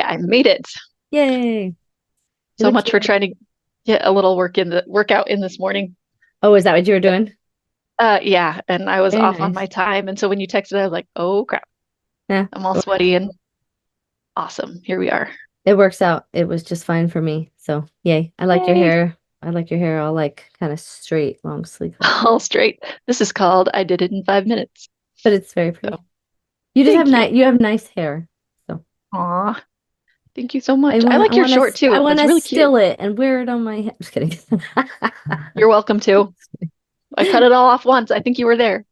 I made it. Yay. You So look much for cute. trying to get a little workout in this morning. Oh, is that what you were doing? Yeah, and I was Very off on nice. my time. And so when you texted, I was like, oh crap, Yeah. I'm all Well, sweaty and awesome. Here we are. it works out. It was just fine for me. So yay. I like your Yay. hair. I like your hair all like kind of straight, long sleek like that. All straight. This is called I did it in 5 minutes. But it's very So pretty. You just have thank you. nice you have nice hair. So Aw, thank you so much. I like your short I too. want It's to really cute. still it and wear it on my head. Just kidding. You're welcome to. I cut it all off once. I think you were there.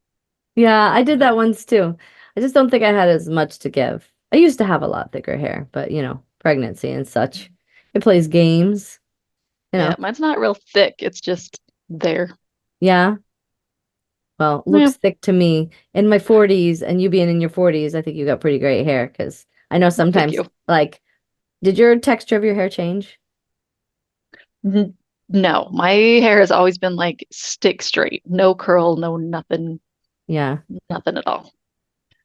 Yeah, I did that once too. I just don't think I had as much to give. I used to have a lot thicker hair, but pregnancy and such. It plays games, you Yeah, know. mine's not real thick. It's just there. Yeah. Well, Yeah, looks thick to me. In my 40s and you being in your 40s, I think you got pretty great hair because I know thank sometimes you. like did your texture of your hair change? N No, my hair has always been like stick straight. No curl, no nothing, Yeah. nothing at all.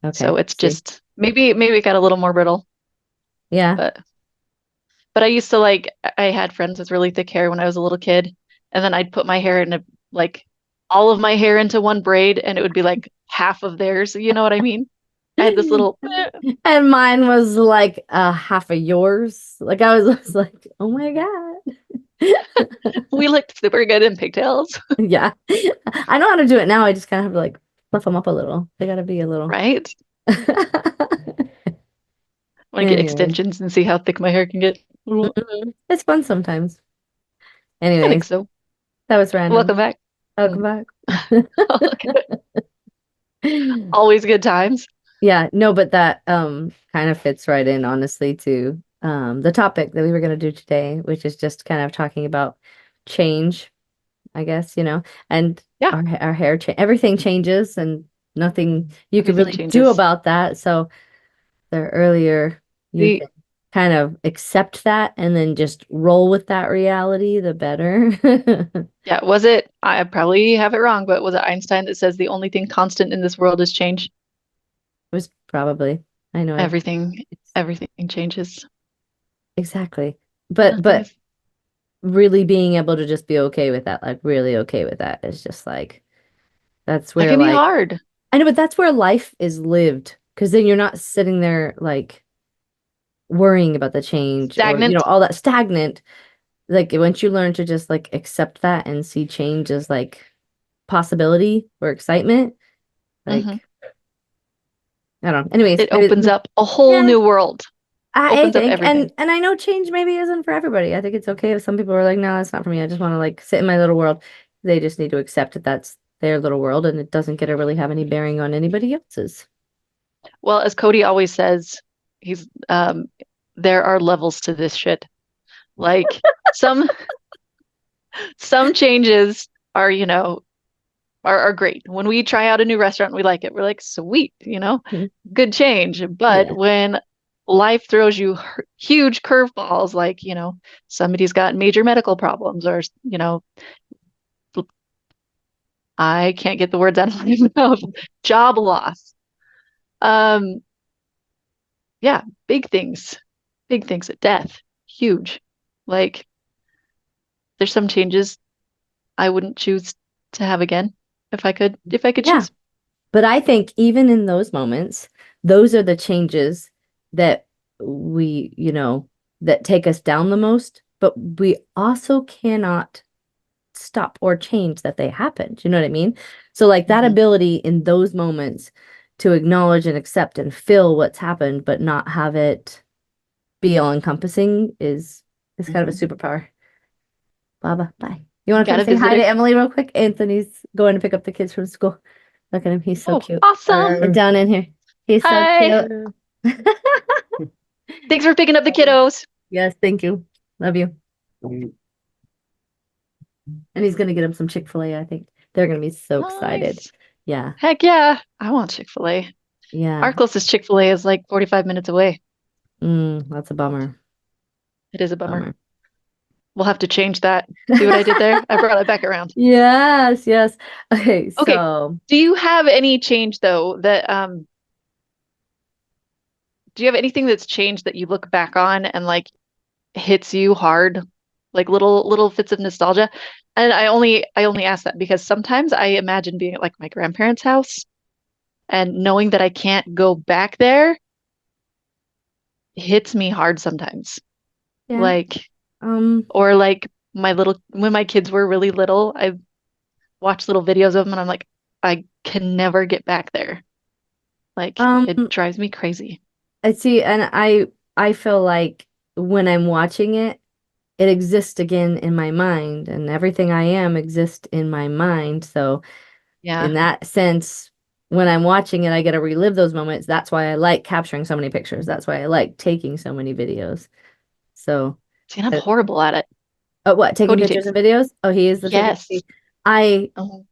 Okay. So it's See. just maybe it got a little more brittle, Yeah. but I used to like I had friends with really thick hair when I was a little kid, and then I'd put my hair in a like all of my hair into one braid and it would be like half of theirs, you know what I mean? I had this little And mine was like half of yours. Like I was like, oh my God. we looked super good in pigtails, Yeah. I know how to do it now. I just kind of have to like fluff them up a little. They gotta be a little. right? I want to get Anyways, extensions and see how thick my hair can get. it's fun sometimes. I think Anyways, so. that was random. Welcome back. Welcome Mm. back. Always good times. Yeah, no, but that kind of fits right in, honestly, to the topic that we were gonna do today, which is just kind of talking about change, I guess, and Yeah, our hair cha everything changes and nothing you could everything really do changes. about that. So the earlier you The can kind of accept that and then just roll with that reality, the better. Yeah, was it? I probably have it wrong, but was it Einstein that says the only thing constant in this world is change? Was probably, I know Everything, it's everything changes. exactly. Nothing But is. really being able to just be okay with that, like really okay with that is just like that's That where can be like hard. I know, but that's where life is lived because then you're not sitting there like worrying about the change or Stagnant. all that stagnant. Like once you learn to just like accept that and see change as like possibility or excitement, like Hmm. I don't know. Anyways, It opens up a whole yeah, new world. I Opens up think everything. and I know change maybe isn't for everybody. I think it's okay if some people are like, no, it's not for me. I just want to like sit in my little world. They just need to accept that that's their little world and it doesn't get to really have any bearing on anybody else's. Well, as Cody always says, he's there are levels to this shit. Like some some changes are, are great. When we try out a new restaurant and we like it, we're like, sweet, Mhm. good change. But Yeah. when life throws you huge curveballs, like, somebody's got major medical problems or, I can't get the words out of my mouth, job loss. Um, yeah, big things at death, huge. Like, there's some changes I wouldn't choose to have again if I could Yeah. choose. But I think even in those moments, those are the changes that that take us down the most, but we also cannot stop or change that they happened. You know what I mean? So like that Mhm, ability in those moments to acknowledge and accept and feel what's happened, but not have it be all encompassing is kind of a mhm. superpower. Baba, bye. You want to come Gotta say visit hi to it. Emily real quick? Anthony's going to pick up the kids from school. Look at him, he's so Oh, cute. awesome. Down in here. He's so Hi. cute. Thanks for picking up the kiddos. Yes, thank you. Love you. And he's gonna get him some Chick-fil-A, I think. They're gonna be so excited. Nice. Yeah. Heck yeah. I want Chick-fil-A. Our Yeah. closest Chick-fil-A is like 45 minutes away. That's a bummer. It is a bummer. Bummer. We'll have to change that. See what I did there? I brought it back around. Yes, yes. Okay, Okay. so Do you have any change though that do you have anything that's changed that you look back on and like hits you hard, like little fits of nostalgia? And I only ask that because sometimes I imagine being at like my grandparents' house and knowing that I can't go back there hits me hard sometimes. Yeah. Like, Um, or like my little when my kids were really little, I watch little videos of them and I'm like, I can never get back there. Like it um, drives me crazy. I see, and I feel like when I'm watching it, it exists again in my mind, and everything I am exists in my mind. So Yeah. in that sense, when I'm watching it, I get to relive those moments. That's why I like capturing so many pictures. That's why I like taking so many videos. So, See, and I'm uh, horrible at it. oh, what, taking Cody pictures takes. and videos? Oh, he is the taking. Yes. I Oh,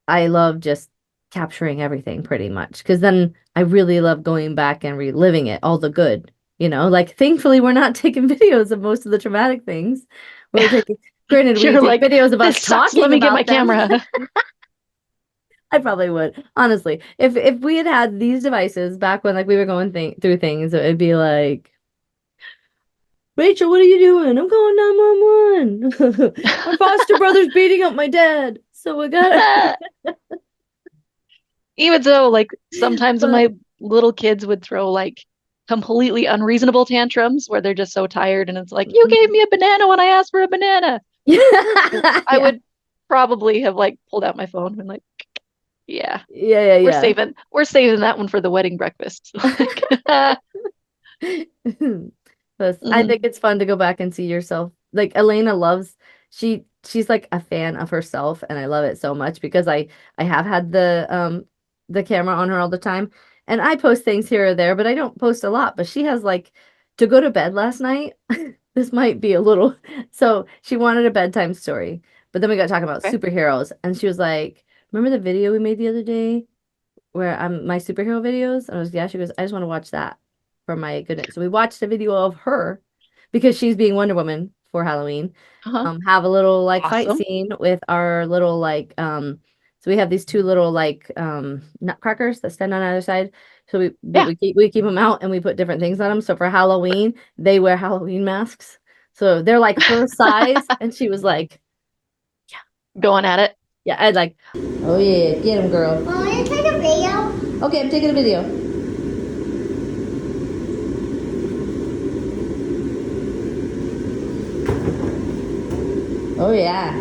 I love just capturing everything pretty much because then I really love going back and reliving it, all the good, like thankfully we're not taking videos of most of the traumatic things. We're taking, granted, we you're take like, videos of this us sucks. Let talking me get my about them. camera. I probably would, honestly. If we had had these devices back when like we were going through things, it would be like, Rachel, what are you doing? I'm calling 911. My foster brother's beating up my dad. So we got Even though, like, sometimes when but my little kids would throw like completely unreasonable tantrums where they're just so tired and it's like, you gave me a banana when I asked for a banana. I yeah. would probably have like pulled out my phone and like, yeah, Yeah, yeah, we're saving that one for the wedding breakfast. Like, But I think mhm. it's fun to go back and see yourself. Like Elena loves she's like a fan of herself and I love it so much because I have had the camera on her all the time and I post things here or there, but I don't post a lot. But she has like to go to bed last night. This might be a little so she wanted a bedtime story. But then we got talking about Okay. superheroes and she was like, "Remember the video we made the other day?" where my superhero videos. And I was, yeah, she goes, I just want to watch that for my goodness. So we watched a video of her because she's being Wonder Woman for Halloween. Uh-huh. Have a little like fight Awesome. scene with our little like so we have these two little like nutcrackers that stand on either side. So but Yeah. we keep them out and we put different things on them. So for Halloween, they wear Halloween masks. So they're like her size. And she was like, Going at it. yeah, I'd like, oh yeah, get him, girl. Want to take a video? Okay, I'm taking a video. Oh yeah.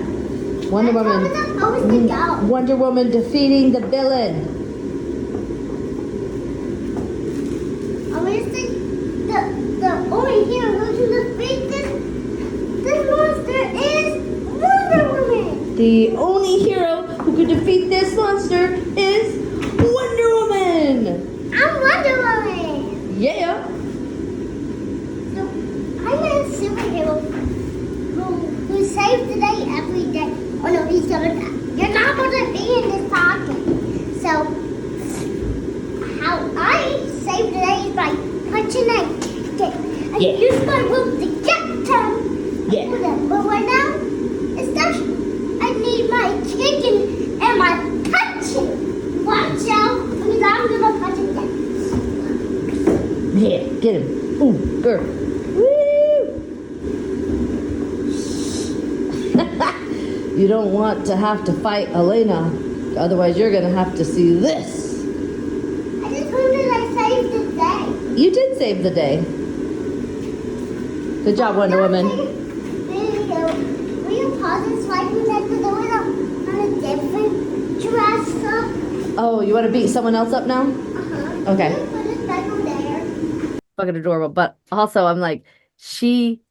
Wonder Woman. How was the go? Wonder Woman defeating the villain. I was the only hero who can defeat this monster is Wonder Woman. The only hero who could defeat this monster is Wonder Woman. I'm Wonder Woman. Yeah. So I'm a superhero who saves the day every day. Oh no, he's gonna. You're not gonna be in this pocket. So how I save the day is by punching a ticket. I Yeah. use my will to get them. Yeah. But right now, it's I need my chicken and my punching. Watch out, because I'm gonna punch him again. Yeah. Get him. Ooh, girl. You don't want to have to fight Elena. Otherwise, you're going to have to see this. I just hope that I saved the day. You did save the day. Good job, Wonder Woman. Will you pause and slide me back to the window on a different dress up? Oh, you want to beat someone else up now? Uh-huh. Okay. Will you put it back on there? Fucking adorable. But also, I'm like, she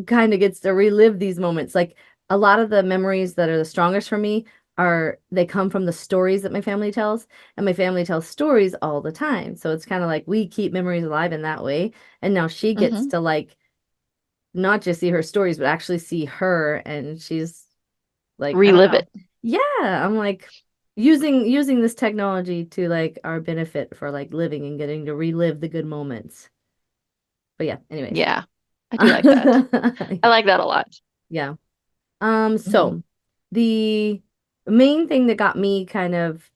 kind of gets to relive these moments. Like a lot of the memories that are the strongest for me are they come from the stories that my family tells, and my family tells stories all the time. So it's kind of like we keep memories alive in that way. And now she gets Hmm. to like not just see her stories, but actually see her, and she's like, I don't Relive know. it. Yeah, I'm like using this technology to like our benefit for like living and getting to relive the good moments. But yeah, anyways. Yeah. I do like that. I like that a lot. Yeah. Hmm. So the main thing that got me kind of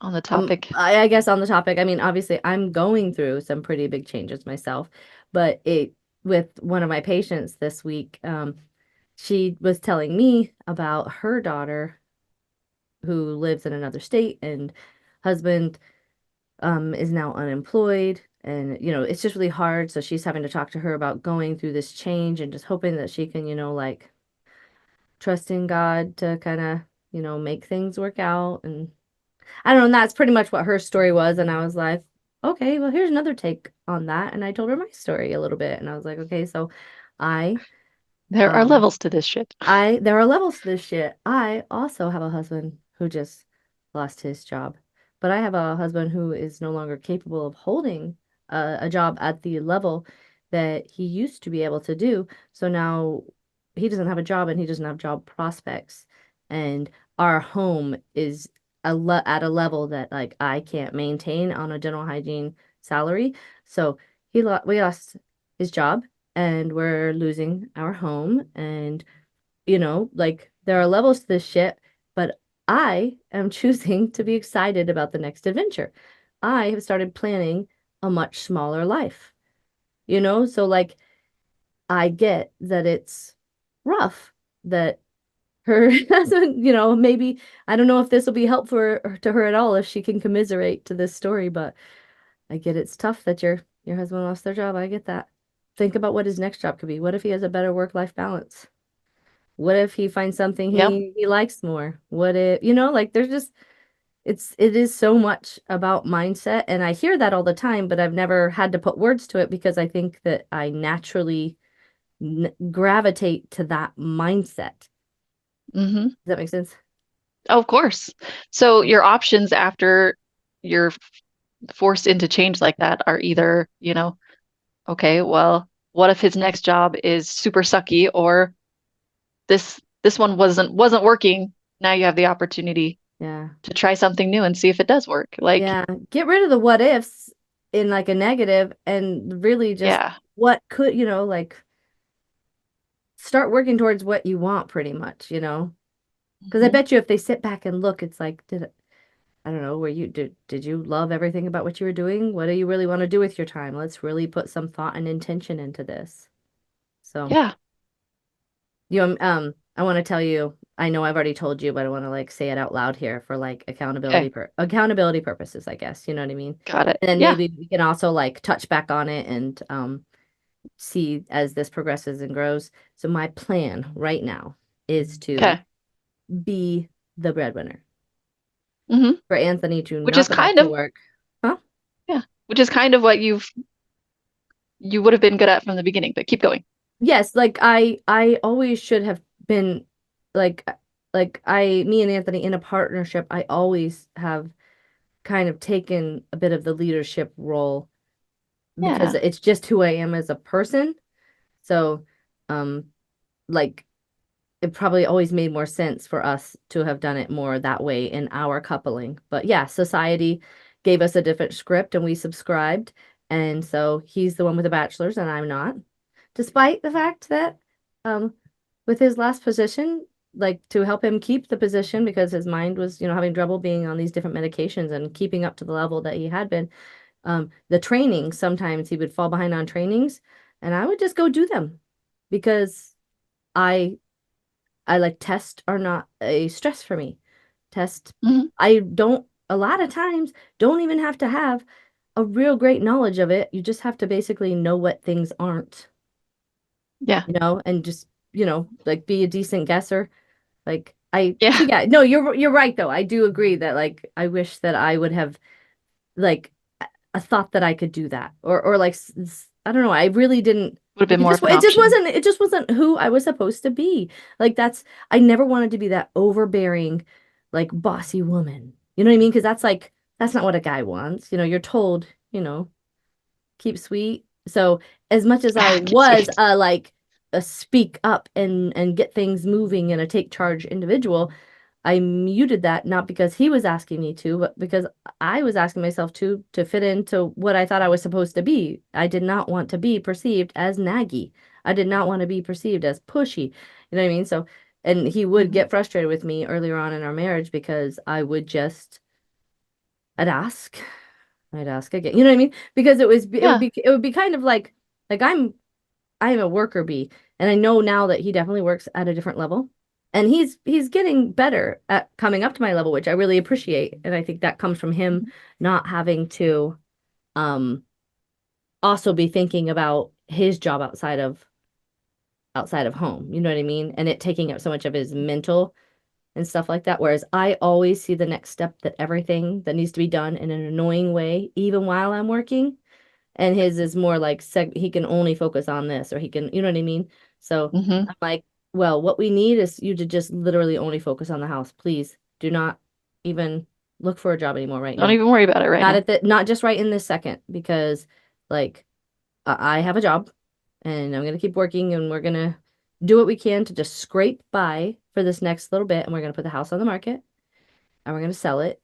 On the topic. I guess on the topic, I mean, obviously I'm going through some pretty big changes myself, but it with one of my patients this week, she was telling me about her daughter who lives in another state and husband is now unemployed, and it's just really hard, so she's having to talk to her about going through this change and just hoping that she can like trust in God to kind of make things work out. And I don't know, and that's pretty much what her story was. And I was like, okay, well, here's another take on that. And I told her my story a little bit. And I was like, okay, so I There are um levels to this shit. there are levels to this shit. I also have a husband who just lost his job, but I have a husband who is no longer capable of holding a job at the level that he used to be able to do. So now he doesn't have a job and he doesn't have job prospects. And our home is at a level that like I can't maintain on a dental hygiene salary. So we lost his job and we're losing our home, and like there are levels to this shit, but I am choosing to be excited about the next adventure. I have started planning a much smaller life, so like I get that it's rough, that her husband, maybe I don't know if this will be helpful to her at all if she can commiserate to this story, but I get it's tough that your husband lost their job. I get that. Think about what his next job could be. What if he has a better work-life balance? What if he finds something Yep. he likes more? What if, like there's just it is so much about mindset, and I hear that all the time, but I've never had to put words to it because I think that I naturally gravitate to that mindset. Does Hmm. that make sense? Oh, of course. So your options after you're forced into change like that are either, okay, well, what if his next job is super sucky, or this one wasn't working. Now you have the opportunity Yeah. to try something new and see if it does work. Like, Yeah. Get rid of the what ifs in like a negative and really just yeah. what could, like start working towards what you want pretty much, Because I Hmm. bet you if they sit back and look, it's like, I don't know, were you did you love everything about what you were doing? What do you really want to do with your time? Let's really put some thought and intention into this. So, Yeah. I want to tell you, I know I've already told you, but I want to like say it out loud here for like Okay. accountability purposes, I guess. You know what I mean? Got it. And then Yeah. maybe we can also like touch back on it and see as this progresses and grows. So my plan right now is to Okay. be the breadwinner Hmm. for Anthony to Which not is go back kind to of, work. Huh? yeah, which is kind of what you would have been good at from the beginning, but keep going. Yes, like I always should have been like me and Anthony in a partnership, I always have kind of taken a bit of the leadership role because Yeah. it's just who I am as a person. So, um, like it probably always made more sense for us to have done it more that way in our coupling. But yeah, society gave us a different script and we subscribed. And so he's the one with the bachelor's and I'm not. Despite the fact that um with his last position, like to help him keep the position because his mind was, having trouble being on these different medications and keeping up to the level that he had been. The training, sometimes he would fall behind on trainings and I would just go do them because I I like tests are not a stress for me. Test, Hmm. I don't, a lot of times, don't even have to have a real great knowledge of it. You just have to basically know what things aren't, Yeah. and just, like be a decent guesser. So Yeah. yeah, no, you're right though. I do agree that like I wish that I would have like a thought that I could do that or like I don't know. I really didn't Would have like been more of an option. it just wasn't who I was supposed to be. Like I never wanted to be that overbearing like bossy woman. You know what I mean? Because that's not what a guy wants. You're told, keep sweet. So as much as I Keep was sweet. a speak up and get things moving and a take charge individual, I muted that not because he was asking me to, but because I was asking myself to fit into what I thought I was supposed to be. I did not want to be perceived as naggy. I did not want to be perceived as pushy. You know what I mean? So, and he would Hmm. get frustrated with me earlier on in our marriage because I would just I'd ask. I'd ask again. You know what I mean? Because Yeah. it would be kind of like I'm a worker bee, and I know now that he definitely works at a different level. And he's getting better at coming up to my level, which I really appreciate. And I think that comes from him Mhm. not having to um also be thinking about his job outside of home. You know what I mean? And it taking up so much of his mental and stuff like that. Whereas I always see the next step that everything that needs to be done in an annoying way, even while I'm working. And his is more like he can only focus on this, or he can, you know what I mean? So Hmm. I'm like, well, what we need is you to just literally only focus on the house. Please do not even look for a job anymore right Don't now. even worry about it right now. Not just right in this second, because like I have a job and I'm gonna keep working and we're gonna do what we can to just scrape by for this next little bit, and we're gonna put the house on the market and we're gonna sell it.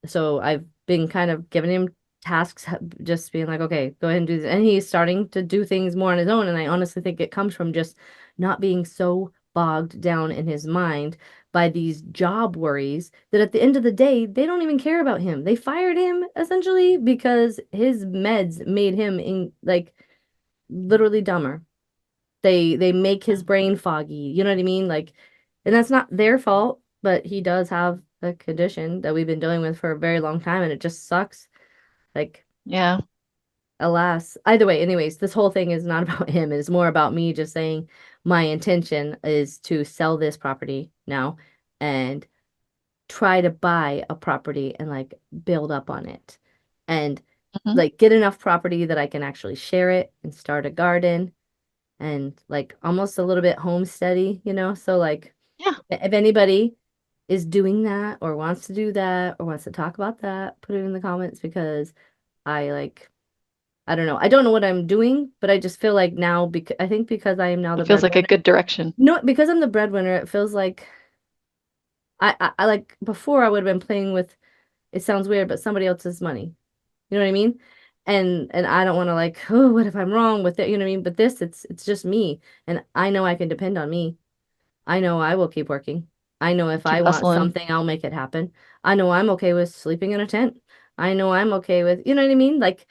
So I've been kind of giving him tasks, just being like, okay, go ahead and do this. And he's starting to do things more on his own. And I honestly think it comes from just not being so bogged down in his mind by these job worries that at the end of the day, they don't even care about him. They fired him essentially because his meds made him like literally dumber. They make his brain foggy. You know what I mean? Like, and that's not their fault, but he does have a condition that we've been dealing with for a very long time, and it just sucks. Like, Yeah. alas. Either way, anyways, this whole thing is not about him. It is more about me just saying my intention is to sell this property now and try to buy a property and like build up on it. And Hmm. like get enough property that I can actually share it and start a garden and like almost a little bit homesteady, you know? So like Yeah. if anybody is doing that or wants to do that or wants to talk about that, put it in the comments because I like I don't know. I don't know what I'm doing, but I just feel like now because I think because I am now the It feels like a breadwinner. good direction. No, because I'm the breadwinner, it feels like I like before I would have been playing with it sounds weird, but somebody else's money. You know what I mean? And I don't want to like, oh, what if I'm wrong with it? You know what I mean? But this it's just me and I know I can depend on me. I know I will keep working. I know if I Keep want hustling. something, I'll make it happen. I know I'm okay with sleeping in a tent. I know I'm okay with, you know what I mean? Like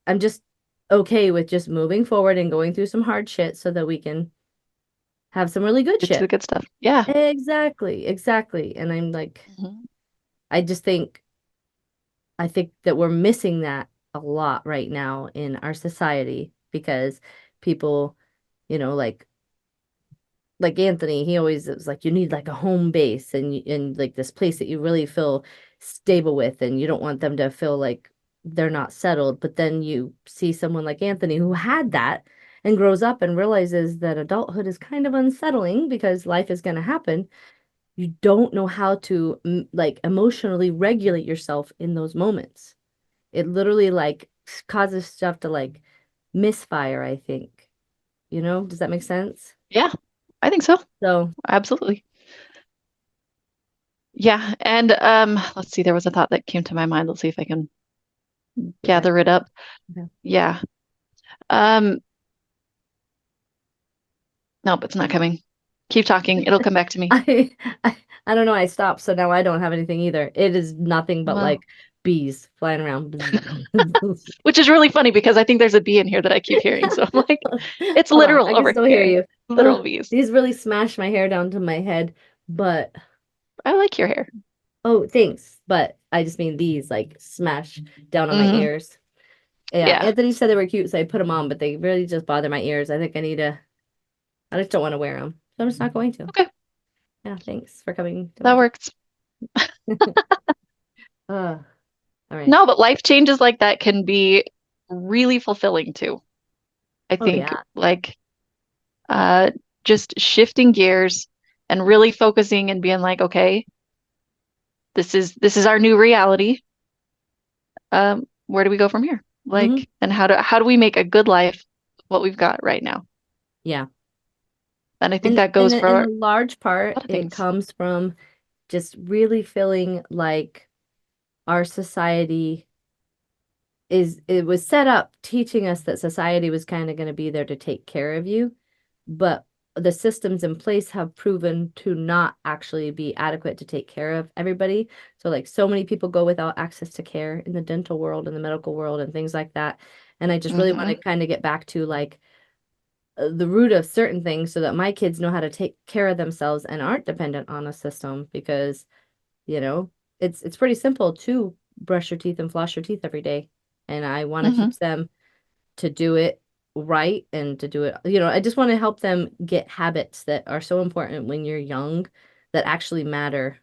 I'm just okay with just moving forward and going through some hard shit so that we can have some really good Get to the shit. good stuff. Yeah. Exactly, exactly. And I'm like, Hmm. I just I think that we're missing that a lot right now in our society because people, you know, like Anthony, he always was like, you need like a home base and like this place that you really feel stable with, and you don't want them to feel like they're not settled. But then you see someone like Anthony who had that and grows up and realizes that adulthood is kind of unsettling because life is going to happen. You don't know how to like emotionally regulate yourself in those moments. It literally like causes stuff to like misfire, I think. You know, does that make sense? Yeah. I think so. So, Absolutely. Yeah. And let's see, there was a thought that came to my mind. Let's see if I can get back gather to it up. okay. Yeah. Um, nope, it's not coming. Keep talking. It'll come back to me. I, I don't know. I stopped, so now I don't have anything either. It is nothing but Well, like bees flying around. which is really funny because I think there's a bee in here that I keep hearing. So I'm like, it's Hold on, I literal can over still hear here. you. Literal bees. These really smash my hair down to my head, but I like your hair. oh, thanks. But I just mean these like smash down on my Hmm. ears. Yeah, Yeah. Anthony said they were cute, so I put them on, but they really just bother my ears. I think I need to. I just don't want to wear them, so I'm just not going to. Okay. Yeah, thanks for coming to my That job. works. All right. No, but life changes like that can be really fulfilling too. I Oh think yeah. like uh just shifting gears and really focusing and being like, okay, this is our new reality. Where do we go from here? Hmm. Like, and how do we make a good life what we've got right now? Yeah. And I think And that in goes for in a a large part, lot of it things. comes from just really feeling like our society it was set up teaching us that society was kind of going to be there to take care of you. But the systems in place have proven to not actually be adequate to take care of everybody. So like so many people go without access to care in the dental world and the medical world and things like that. And I just really want to kind of get back to like the root of certain things so that my kids know how to take care of themselves and aren't dependent on a system because, you know, it's pretty simple to brush your teeth and floss your teeth every day. And I want to Hmm. teach them to do it right and to do it, I just want to help them get habits that are so important when you're young that actually matter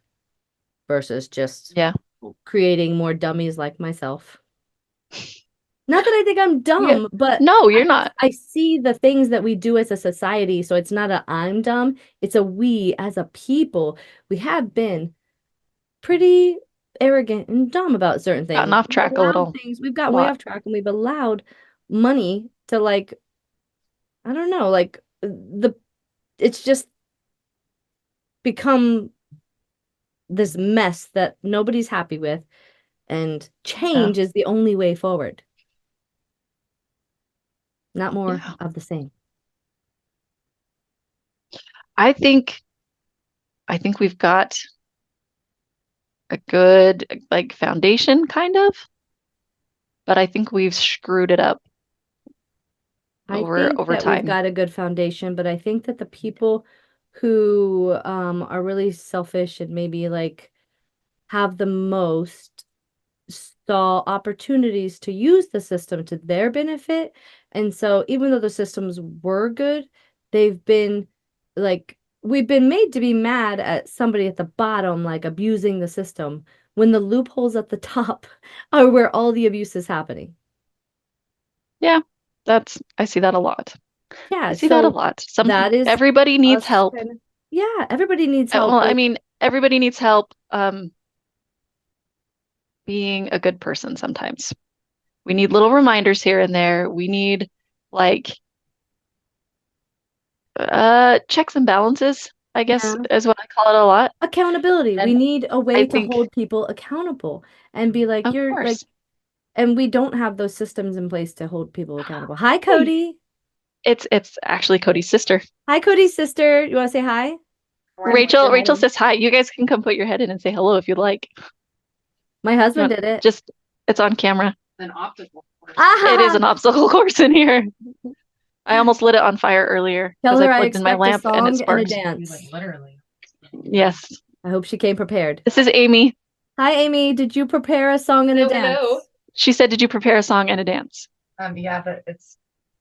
versus just Yeah. creating more dummies like myself. Not that I think I'm Yeah. dumb, but No, you're not. I see the things that we do as a society. So it's not a I'm dumb, it's a we as a people. We have been pretty arrogant and dumb about certain Gotten things. off We've track a allowed little. things, we've A gotten way lot. off track and we've allowed money to like, I don't know, like it's just become this mess that nobody's happy with. And Yeah. change is the only way forward, not more Yeah. of the same. I think I think we've got a good like foundation kind of, but I think we've screwed it up I over think over that we've time. got a good foundation, but I think that the people who are really selfish and maybe like have the most saw opportunities to use the system to their benefit. And so even though the systems were good, they've been like we've been made to be mad at somebody at the bottom, like abusing the system when the loopholes at the top are where all the abuse is happening. Yeah. I see that a lot. I Yeah, see that a so lot. that is Everybody needs us help. kind of, yeah, everybody needs help Well, I with, mean, everybody needs help being a good person sometimes. We need little reminders here and there. We need like checks and balances, I guess yeah, is what I call it a lot. accountability. We And need a I way to think, hold people accountable and be like, of you're like, course. and we don't have those systems in place to hold people accountable. Hi, Hey, Cody. it's actually Cody's sister. Hi, Cody's sister. You want to say hi? Rachel says hi. You guys can come put your head in and say hello if you'd like. My You husband want did it. just it's on camera. It is Ah, an obstacle course in here. I almost lit it on fire earlier tell because I her I plugged in my expect a lamp and it song and a sparked. dance. Yes. I hope she came prepared. This is Amy. Hi, Amy. Did you prepare a song and a dance? She said, "Did you prepare a song and a dance?" Yeah, but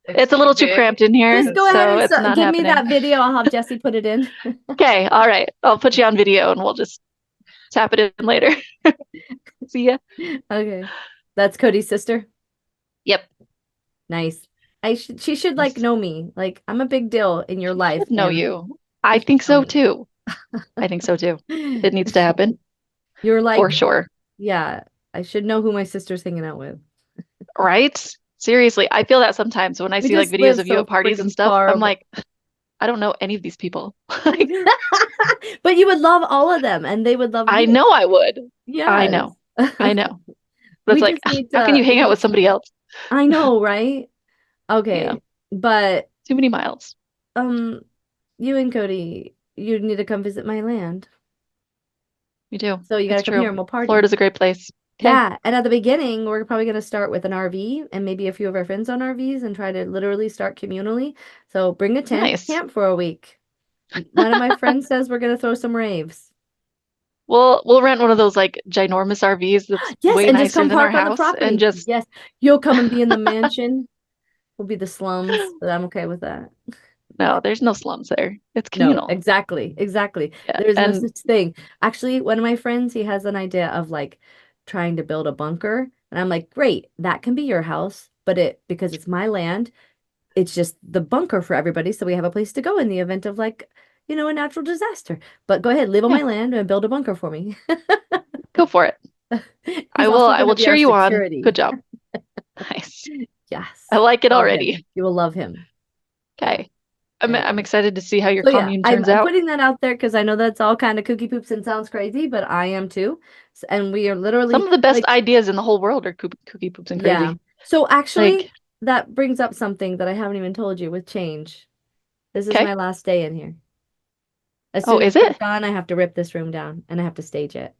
It's a little too cramped in here, Just go ahead so and it's not give me happening. that video. I'll have Jesse put it in. Okay, all right. I'll put you on video and we'll just tap it in later. See ya. Okay. That's Cody's sister. Yep. Nice. She should like know me. Like I'm a big deal in your life Should know and you. she I should think know so too. I think so too. me. It needs to happen You're for like, sure. yeah, I should know who my sister's hanging out with. Right? Seriously, I feel that sometimes when I We see like just videos live of you so at parties and freaking stuff. far I'm away. like, I don't know any of these people. Like, But you would love all of them and they would love I you. know I would. I Yes. know. I know. But it's We like, just need how can to you hang out with somebody else? I know, right? Yeah, Okay. But too many miles. um you and Cody, you need to come visit my land. We do. So you gotta It's come here true. and we'll party. Florida's a great place. Okay. Yeah, and at the beginning, we're probably going to start with an RV and maybe a few of our friends on RVs and try to literally start communally. So bring a tent, Nice. camp for a week. One of my friends says we're going to throw some raves. We'll rent one of those like ginormous RVs that's Yes, way and just nicer come than our park on the house and property. just Yes, you'll come and be in the mansion. We'll be the slums, but I'm okay with that. no, there's no slums there. It's No, communal. exactly, exactly. Yeah. There's no And such thing. Actually, one of my friends, he has an idea of like trying to build a bunker, and I'm like, great, that can be your house, but because it's my land, it's just the bunker for everybody, so we have a place to go in the event of like, a natural disaster. But go ahead, live on yeah, my land and build a bunker for me. go for it. He's I also going to will be cheer our you on. Good security. job. Nice. I Yes. like it Love him. already. You will love him. Okay. I'm Anyway. excited to see how your So yeah, commune I'm turns out. putting that out there because I know that's all kind of cookie poops and sounds crazy, but I am too. And we are Some literally of the best like, ideas in the whole world are cookie poops and yeah. crazy. So actually, Like, that brings up something that I haven't even told you with change. This is Okay. my last day in here. As Oh, soon as is we're it? done, I have to rip this room down and I have to stage it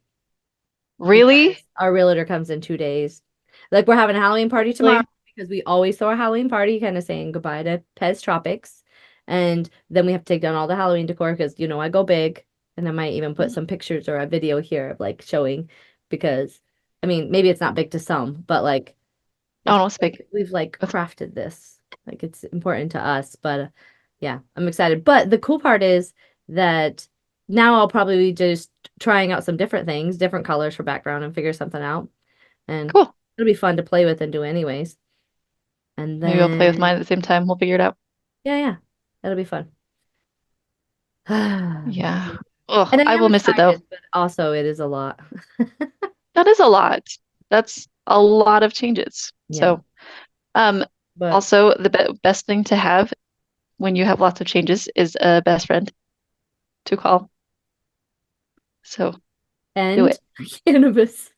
Really? because our realtor comes in 2 days. Like we're having a Halloween party tomorrow Really? because we always throw a Halloween party, kind of saying goodbye to Pez Tropics. And then we have to take down all the Halloween decor because I go big and I might even put Mhm. some pictures or a video here of like showing because I mean maybe it's not big to some, but like Oh, it's no, it's big. we've like That's crafted this. Like it's important to us, but yeah, I'm excited. But the cool part is that now I'll probably be just trying out some different things, different colors for background and figure something out. And cool. it'll be fun to play with and do anyways. And Maybe I'll play with then mine at the same time. We'll figure it out. yeah, yeah. That'll be fun. Yeah. And Oh, I I am will miss it though. excited, but also it is a lot. That is a lot. That's a lot of changes. Yeah. So, um, But also the best thing to have when you have lots of changes is a best friend to call. So do and it. cannabis.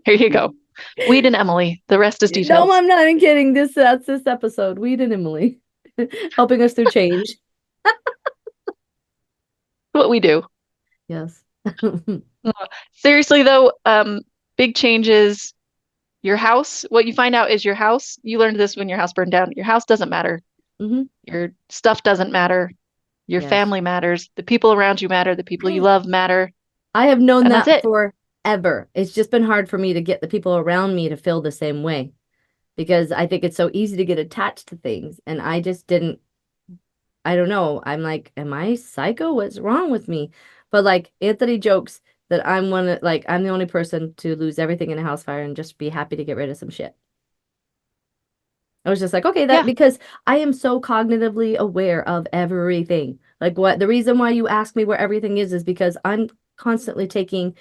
Here you go. Weed and Emily. The rest is No, details. I'm not even kidding. That's this episode. Weed and Emily helping us through change. What we do. Yes. Uh, Seriously though, big changes. Your house, what you find out is your house, you learned this when your house burned down. Your house doesn't matter. Hmm. Your stuff doesn't matter. Your Yes. family matters. The people around you matter. The people you love matter. I have known And that's that it. forever. It's just been hard for me to get the people around me to feel the same way because I think it's so easy to get attached to things. And I just didn't, I don't know. I'm like, am I psycho? What's wrong with me? But like Anthony jokes that I'm the only person to lose everything in a house fire and just be happy to get rid of some shit. I was just like, okay, that Yeah, because I am so cognitively aware of everything. Like what the reason why you ask me where everything is because I'm constantly taking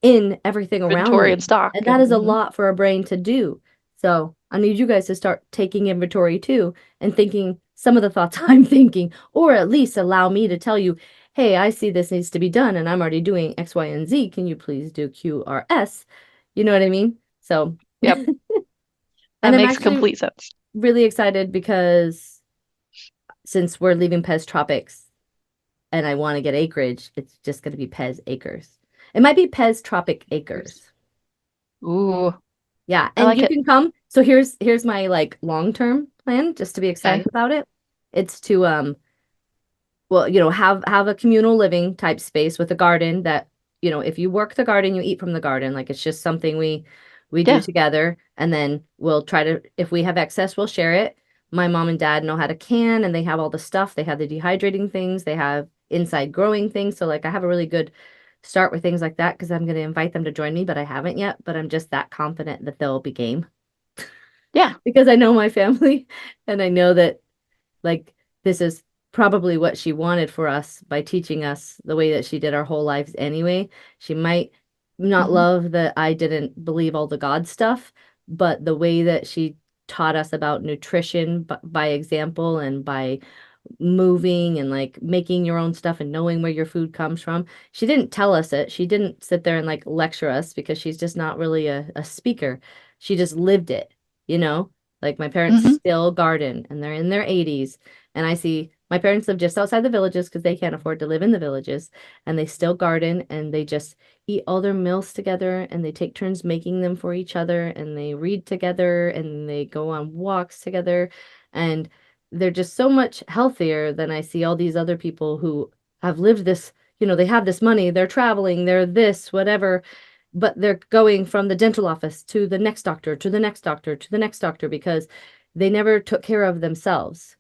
in everything around inventory me. and stock. And that And is a lot for a brain to do. So I need you guys to start taking inventory too and thinking some of the thoughts I'm thinking, or at least allow me to tell you, hey, I see this needs to be done and I'm already doing X, Y, and Z. Can you please do Q, R, S? You know what I mean? So, yep, and that I'm makes actually complete sense. really excited because since we're leaving Pez Tropics and I want to get acreage, it's just going to be Pez Acres. It might be Pez Tropic Acres. Ooh, Yeah, I and like you it. can come. So here's my like long-term plan just to be Okay. excited about it. It's to well, have a communal living type space with a garden that, if you work the garden, you eat from the garden. Like it's just something we do Yeah. together and then we'll try to if we have excess, we'll share it. My mom and dad know how to can and they have all the stuff. They have the dehydrating things, they have inside growing things. So like I have a really good start with things like that because I'm going to invite them to join me, but I haven't yet, but I'm just that confident that they'll be game Yeah. because I know my family and I know that like this is probably what she wanted for us by teaching us the way that she did our whole lives anyway. She might not Hmm. love that I didn't believe all the God stuff, but the way that she taught us about nutrition by example and by moving and like making your own stuff and knowing where your food comes from. She didn't tell us it. She didn't sit there and like lecture us because she's just not really a speaker. She just lived it, you know? Like my parents Hmm. still garden and they're in their 80s. And I see my parents live just outside the villages because they can't afford to live in the villages. And they still garden and they just eat all their meals together and they take turns making them for each other and they read together and they go on walks together. And they're just so much healthier than I see all these other people who have lived this, they have this money, they're traveling, they're this, whatever, but they're going from the dental office to the next doctor, to the next doctor, to the next doctor because they never took care of themselves.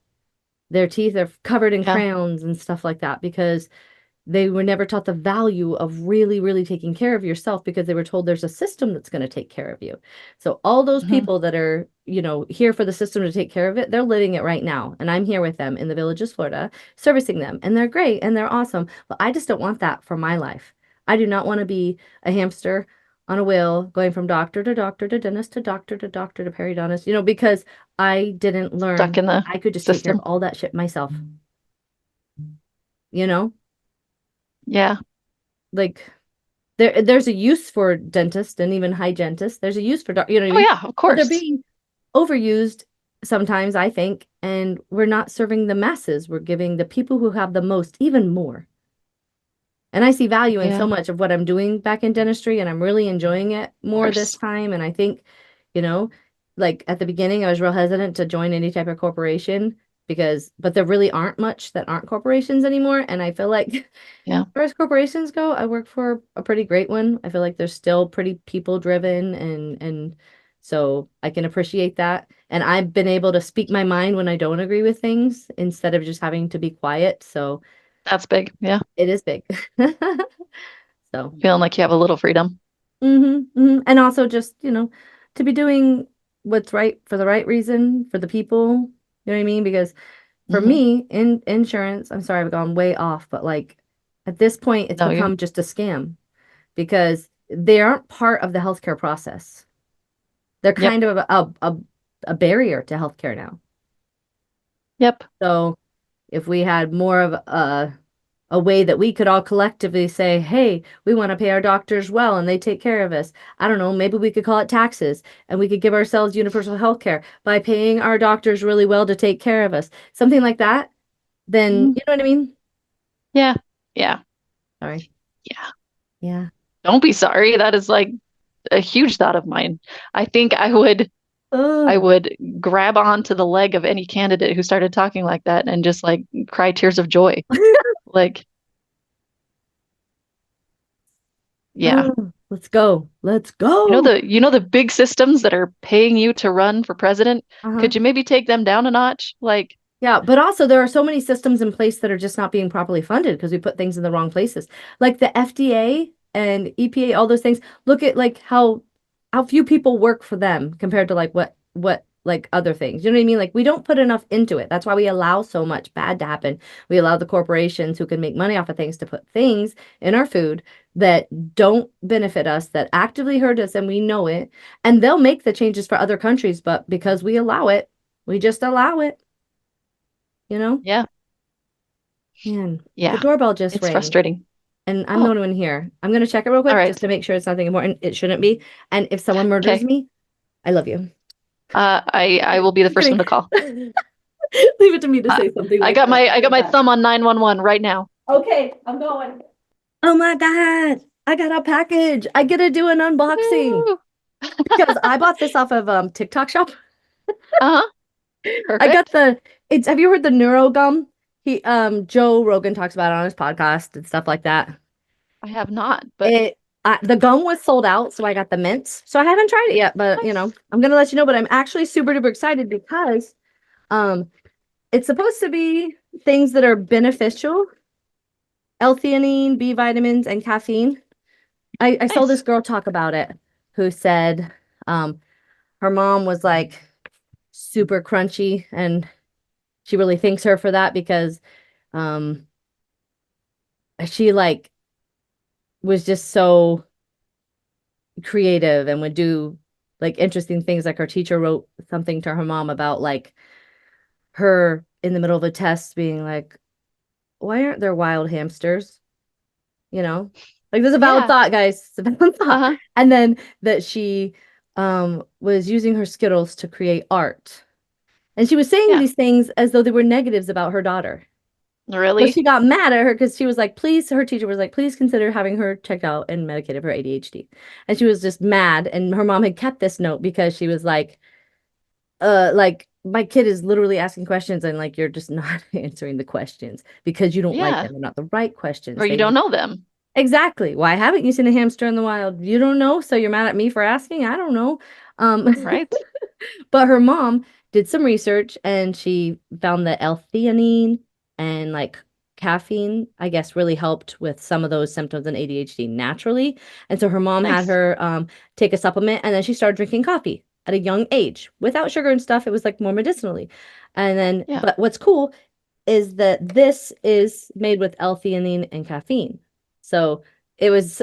Their teeth are covered in Yeah. crowns and stuff like that because they were never taught the value of really, really taking care of yourself because they were told there's a system that's going to take care of you. So all those Hmm. people that are, here for the system to take care of it, they're living it right now. And I'm here with them in the villages, Florida, servicing them. And they're great and they're awesome. But I just don't want that for my life. I do not want to be a hamster on a wheel going from doctor to doctor to dentist to doctor to doctor to periodontist, because I didn't Stuck learn in the I could just take care of system. all that shit myself, you know? Yeah. Like there's a use for dentists and even hygienists. There's a use for doc, you know what I Oh mean? yeah, of But they're course. being overused sometimes, I think, and we're not serving the masses. We're giving the people who have the most even more. And I see value in so Yeah, of much of what I'm doing back in dentistry, and I'm really enjoying it more this course. time. And I think, you know, like at the beginning, I was real hesitant to join any type of corporation but there really aren't much that aren't corporations anymore. And I feel like, as Yeah, far as corporations go, I work for a pretty great one. I feel like they're still pretty people driven, and so I can appreciate that. And I've been able to speak my mind when I don't agree with things instead of just having to be quiet. So that's big. Yeah, it is big. So. feeling like you have a little freedom. And also just, to be doing what's right for the right reason for the people. You know what I mean? Because for Hmm. me, in insurance, I'm sorry, I've gone way off, but like at this point, it's No, you. become just a scam because they aren't part of the healthcare process. They're Yep. kind of a barrier to healthcare now. Yep. So if we had more of a way that we could all collectively say, hey, we want to pay our doctors well and they take care of us. I don't know, maybe we could call it taxes and we could give ourselves universal health care by paying our doctors really well to take care of us. Something like that. Then, Mhm. you know what I mean? Yeah. Yeah. Sorry. Yeah. Yeah. Don't be sorry. That is like a huge thought of mine. I think I Oh. would grab onto the leg of any candidate who started talking like that and just like cry tears of joy. Like, yeah. Oh, let's go. Let's You know go. the big systems that are paying you to run for president? Uh-huh. Could you maybe take them down a notch? Like, Yeah, but also there are so many systems in place that are just not being properly funded because we put things in the wrong places. Like the FDA and EPA, all those things. Look at like how few people work for them compared to like what like other things. You know what I mean? Like we don't put enough into it. That's why we allow so much bad to happen. We allow the corporations who can make money off of things to put things in our food that don't benefit us, that actively hurt us, and we know it. And they'll make the changes for other countries, but because we allow it, we just allow it. You know? yeah, Man, the yeah. doorbell just It's rang frustrating. and I'm the Oh, only one here. I'm gonna check it real all quick just right. to make sure it's nothing important. It shouldn't be. And if someone murders Okay. me, I love you. I will be the Just first one kidding. to call. Leave it to me to Uh, say something like that. I got Like my that. thumb on 911 right now. Okay, I'm going. Oh my God. I got a package. I get to do an unboxing Woo! because I bought this off of TikTok shop. Uh-huh. I got Perfect. it's have you heard the neuro gum? Joe Rogan talks about it on his podcast and stuff like that. I have not, but It the gum was sold out, so I got the mints. So I haven't tried it yet, but nice. I'm gonna let you know. But I'm actually super duper excited because um it's supposed to be things that are beneficial, L-theanine, B vitamins, and caffeine. I saw this Nice. girl talk about it who said um her mom was like super crunchy and she really thanks her for that because um she like was just so creative and would do like interesting things. Like her teacher wrote something to her mom about like her in the middle of a test being like, why aren't there wild hamsters? You know? Like there's a valid Yeah. thought, guys. It's a valid thought. Uh-huh. And then that she was using her Skittles to create art. And she was saying Yeah. these things as though they were negatives about her daughter. So Really? she got mad at her because she was like, please, her teacher was like, please consider having her checked out and medicated for ADHD. And she was just mad. And her mom had kept this note because she was like, my kid is literally asking questions and like you're just not answering the questions because you don't like Yeah. them. They're not the right Or questions. you They don't need know them. exactly. Why haven't you seen a hamster in the wild? You don't know, so you're mad at me for asking? I don't know. Right? But her mom did some research and she found that L-theanine and like caffeine, I guess, really helped with some of those symptoms in ADHD naturally. And so her mom had Nice. her take a supplement and then she started drinking coffee at a young age without sugar and stuff. It was like more medicinally. And then, Yeah. but what's cool is that this is made with L-theanine and caffeine. So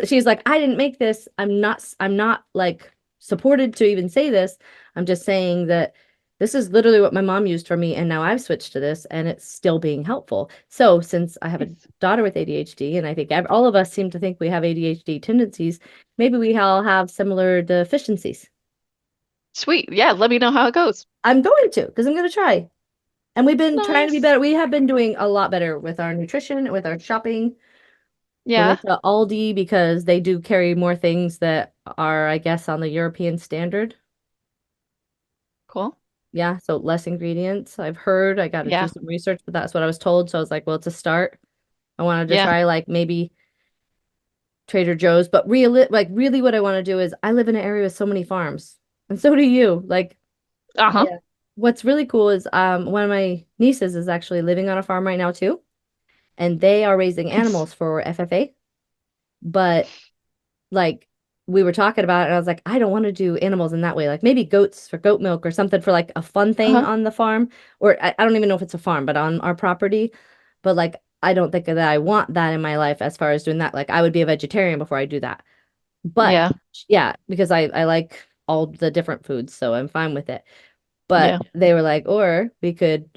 she's like, I didn't make this. I'm not like supported to even say this. I'm just saying that this is literally what my mom used for me, and now I've switched to this, and it's still being helpful. So, since I have a Nice. daughter with ADHD, and I think all of us seem to think we have ADHD tendencies, maybe we all have similar deficiencies. Sweet. Yeah, let me know how it goes. I'm going to, because I'm going to try. And we've been trying to be Nice. better. We have been doing a lot better with our nutrition, with our shopping. We Yeah, went to Aldi because they do carry more things that are, I guess, on the European standard. cool. Yeah, so less ingredients. I've heard I got to do Yeah, some research, but that's what I was told. So I was like, well, it's a start. I wanted to yeah. try like maybe Trader Joe's, but really what I want to do is I live in an area with so many farms. And so do you. Like, Uh-huh. yeah. What's really cool is one of my nieces is actually living on a farm right now too, and they are raising Nice. animals for FFA. But like we were talking about it, and I was like, I don't want to do animals in that way. Like maybe goats for goat milk or something for like a fun thing Uh-huh. on the farm. Or I don't even know if it's a farm, but on our property. But like I don't think that I want that in my life as far as doing that. Like I would be a vegetarian before I do that. But Yeah, yeah, because I like all the different foods, so I'm fine with it. But yeah, they were like, or we could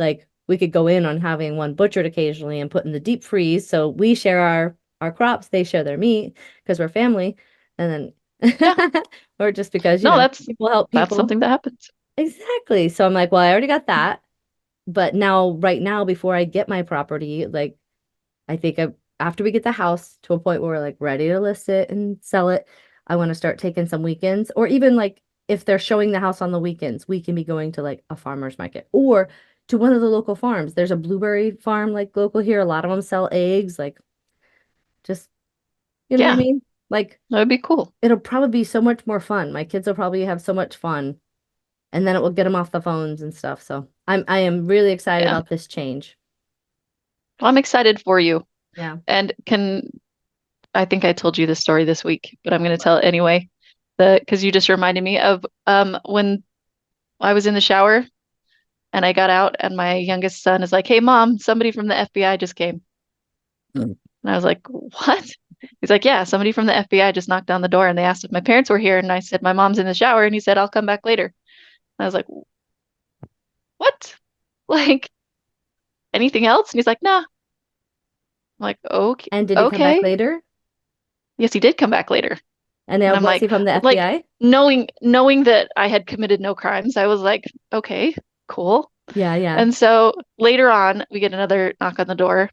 go in on having one butchered occasionally and put in the deep freeze. So we share our crops, they share their meat because we're family. And yeah. then or just because, No, people help that's people. something that happens. Exactly. So I'm like, well, I already got that. But now, right now, before I get my property, like I think after we get the house to a point where we're like ready to list it and sell it, I want to start taking some weekends, or even like if they're showing the house on the weekends, we can be going to like a farmer's market or to one of the local farms. There's a blueberry farm like local here. A lot of them sell eggs, like just, you know what I Yeah, mean? Like that would be cool. it'll probably be so much more fun. My kids will probably have so much fun, and then it will get them off the phones and stuff. So I am really excited Yeah. about this change. Well, I'm excited for you. Yeah. And I think I told you this story this week, but I'm going to tell it anyway. Because you just reminded me of when I was in the shower and I got out and my youngest son is like, "Hey, mom, somebody from the FBI just came." Mm. And I was like, "What?" He's like, "Yeah, somebody from the FBI just knocked on the door and they asked if my parents were here." And I said, "My mom's in the shower." And he said, "I'll come back later." And I was like, "What? Like anything else?" And he's like, "Nah." I'm like, "Okay, And did he come back okay." later? Yes, he did come back later. And And now I'm was he like, from the like FBI? knowing that I had committed no crimes, I was like, okay, cool. Yeah, yeah. And so later on, we get another knock on the door,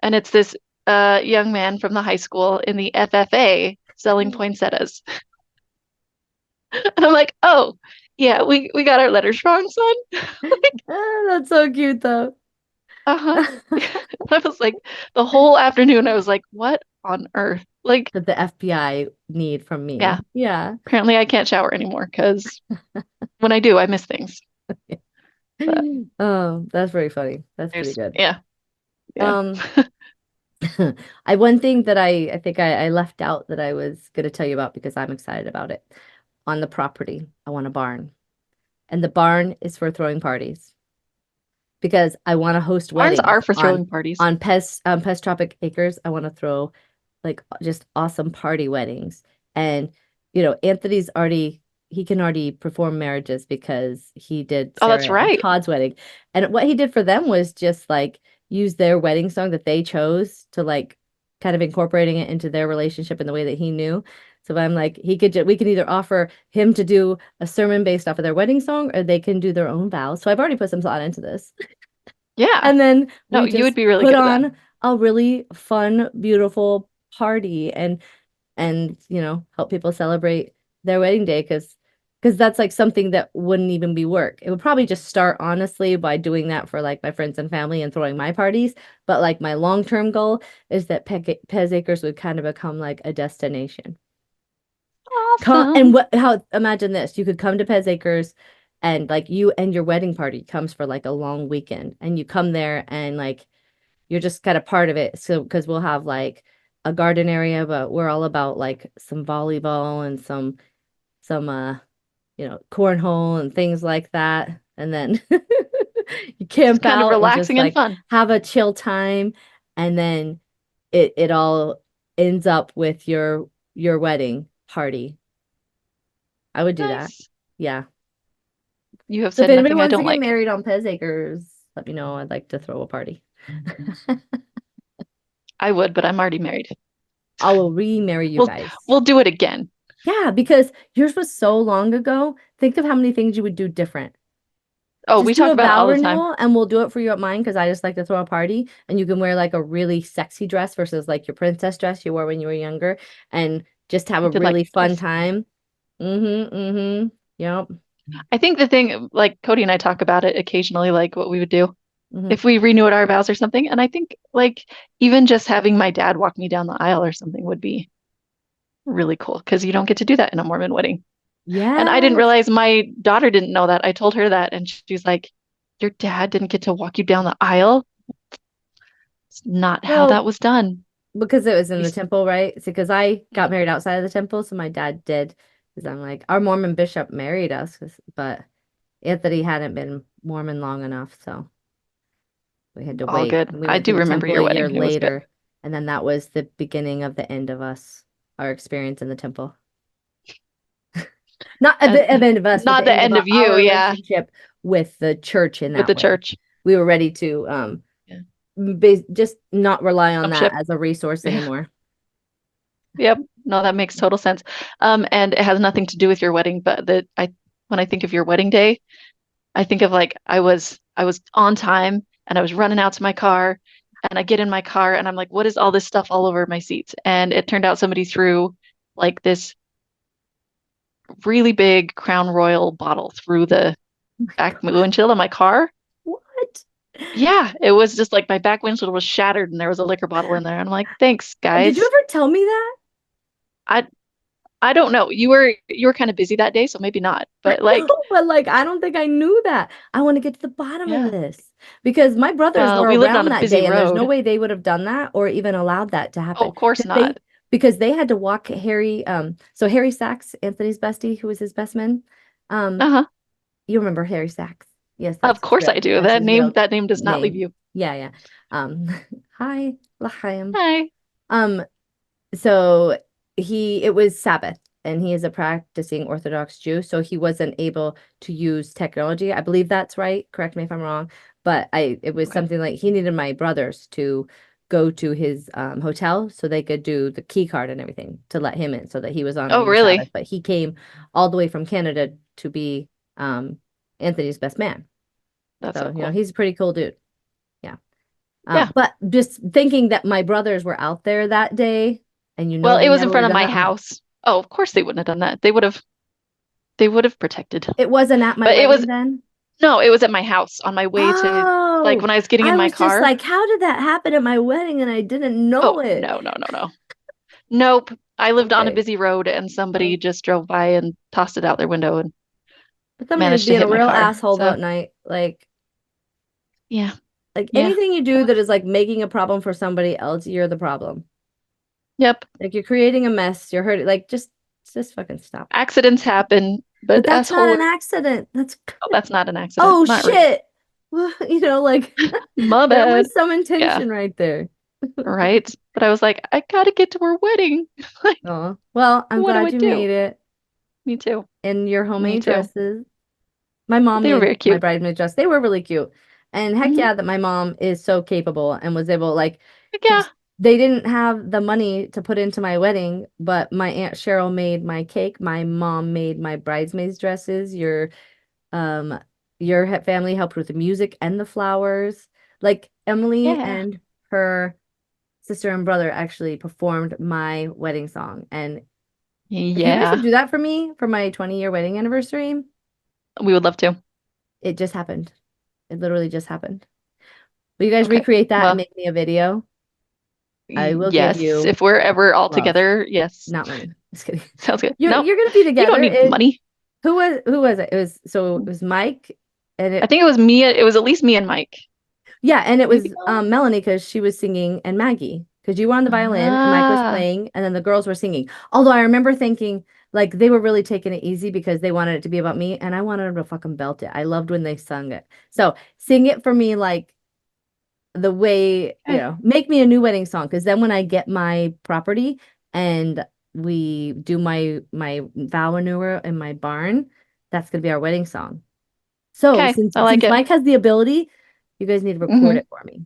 and it's this young man from the high school in the FFA selling poinsettias. And I'm like, oh, yeah, we got our letters wrong, son. Ah, that's so cute though. Uh-huh. I was like, the whole afternoon, I was like, what on earth? Like, That the FBI need from yeah, me. Yeah. apparently I can't shower anymore because when I do, I miss things. But Oh, that's very funny. That's pretty there's, good. yeah, yeah. Um, I one thing that I think I left out that I was gonna tell you about because I'm excited about it. On the property, I want a barn. And the barn is for throwing parties because I want to host Barns weddings are for throwing parties. on Pest Tropic Acres. I want to throw like just awesome party weddings. And Anthony's already he can already perform marriages because he did Oh, that's Sarah and right. Todd's wedding. And what he did for them was just like use their wedding song that they chose to like kind of incorporating it into their relationship in the way that he knew. So I'm like, we can either offer him to do a sermon based off of their wedding song, or they can do their own vows. So I've already put some thought into this. Yeah. And then No, we you would just be really put good at that. on a really fun, beautiful party and help people celebrate their wedding day because that's like something that wouldn't even be work. It would probably just start honestly by doing that for like my friends and family and throwing my parties. But like my long-term goal is that Pez Acres would kind of become like a destination. Come and Awesome. what how imagine this. You could come to Pez Acres and like you and your wedding party comes for like a long weekend and you come there and like you're just kind of part of it. So because we'll have like a garden area, but we're all about like some volleyball and some cornhole and things like that. And then you Just camp kind of out and just relaxing and like fun. have a chill time. And then it all ends up with your wedding party. I would do that. Nice. Yeah. You have So if said anybody nothing I wants to don't get like. married on Pez Acres, let me know. I'd like to throw a party. I would, but I'm already married. I will remarry you We'll guys. we'll do it again. Yeah, because yours was so long ago. Think of how many things you would do different. Oh, Just we do talk a about it vow all the time. renewal and we'll do it for you at mine because I just like to throw a party and you can wear like a really sexy dress versus like your princess dress you wore when you were younger and just have We a did like really fun this. time. Mm-hmm. Mm-hmm. Yep. I think the thing, like Cody and I talk about it occasionally, like what we would do Mm-hmm. if we renewed our vows or something. And I think like even just having my dad walk me down the aisle or something would be really cool because you don't get to do that in a Mormon wedding. And I didn't Yes. realize my daughter didn't know that. I told her that, and she's like, "Your dad didn't get to walk you down the aisle? It's not how that Well, was done." because it was in We, the s- temple, right? So, because I got Mhm. married outside of the temple, so my dad did. Because I'm like, our Mormon bishop married us, but Anthony hadn't been Mormon long enough, so we had to All wait. good. And we I went to do the remember temple a your year wedding. It was good. later, and then that was the beginning of the end of us, our experience in the temple. Not at Uh, the end of us, but Not the the end of end of our you, yeah, relationship with the church in with that the way. church. We were ready to Yeah. just not rely on Jump that ship. as a resource Yeah. anymore. Yep. No, that makes total sense. And it has nothing to do with your wedding, but when I think of your wedding day, I think of like I was on time and I was running out to my car and I get in my car and I'm like, what is all this stuff all over my seats? And it turned out somebody threw like this really big Crown Royal bottle through the back windshield of my car. What? Yeah, it was just like my back windshield was shattered and there was a liquor bottle in there. And I'm like, thanks, Did you guys. ever tell me that? I I don't know. You were kind of busy that day, so maybe not. I But know, like, but like I don't think I knew that. I want to get to the bottom of yeah. this because my brothers Well, were we lived around on a that busy day and there's no road. way they would have done that or even allowed that to Oh, happen. of course not. Because they had to walk Harry so Harry Sachs, Anthony's bestie, who was his best man. Um Uh-huh. you remember Harry Sachs. Yes, Of course I do. that's That his name real that name does not leave name. you. Yeah, yeah. Um hi, L'chaim. Hi. Um so it was Sabbath and he is a practicing Orthodox Jew, so he wasn't able to use technology. I believe that's right. Correct me if I'm wrong, but it was Okay. something like he needed my brothers to go to his hotel so they could do the key card and everything to let him in so that he was Oh, honoring the Sabbath. really? But he came all the way from Canada to be Anthony's best man. That's So, so cool. he's a pretty cool dude. Yeah. Yeah. But just thinking that my brothers were out there that day and Well, they it was in never would front have of done my that. house. Oh, of course they wouldn't have done that. They would have protected. It wasn't at my But it was wedding then. no, it was at my house on my way to like Oh, when I was getting in I my was just car. like, how did that happen at my wedding and I didn't Oh, know it? no, no, no, no. Nope. I lived on a Okay. busy road and Well, somebody just drove by and tossed it out their window and but somebody was managed to being a hit my real car. asshole So, that night. yeah. Like Yeah. anything you do that is like making a problem for somebody else, you're the problem. Yep. Like you're creating a mess, you're hurting, like just fucking stop. Accidents happen, But but that's not asshole, an accident. that's not an accident. Oh Not really. shit. Well, like My there bad. was some Yeah. intention right there. Right. But I was like, I gotta get to her wedding. Like, Oh, well, I'm what do I glad you do? made it Me too. in your Me homemade too. dresses. My But mom they were made very my cute. bridesmaid dress. They were really cute. And heck Hmm. yeah, that my mom is so capable and was able, like, Like, yeah. because they didn't have the money to put into my wedding, but my Aunt Cheryl made my cake. My mom made my bridesmaids dresses. Um, family helped with the music and the flowers. Like Emily Yeah. and her sister and brother actually performed my wedding song. And if you guys would Yeah. do that for me for my 20-year wedding anniversary, We would love to. it just happened. It literally just happened. Will you guys Okay. recreate that and Well, make me a video? I will give yes. you If we're ever all love, together, yes. not money. Just kidding. Sounds good. You're No, you're gonna be you don't together. need money. Who was it? It was Mike and I it think it was me. It was at least me and Mike. yeah, and it Maybe was Melanie. Melanie because she was singing and Maggie because you were on the violin and Mike was Ah, playing and then the girls were singing. Although I remember thinking like they were really taking it easy because they wanted it to be about me and I wanted them to fucking belt it. I loved when they sung it. So sing it for me like the way, okay. make me a new wedding song because then when I get my property and we do my vow renewal in my barn, that's gonna be our wedding song. So Okay. since I like it. Mike has the ability, you guys need to record Hmm. it for me.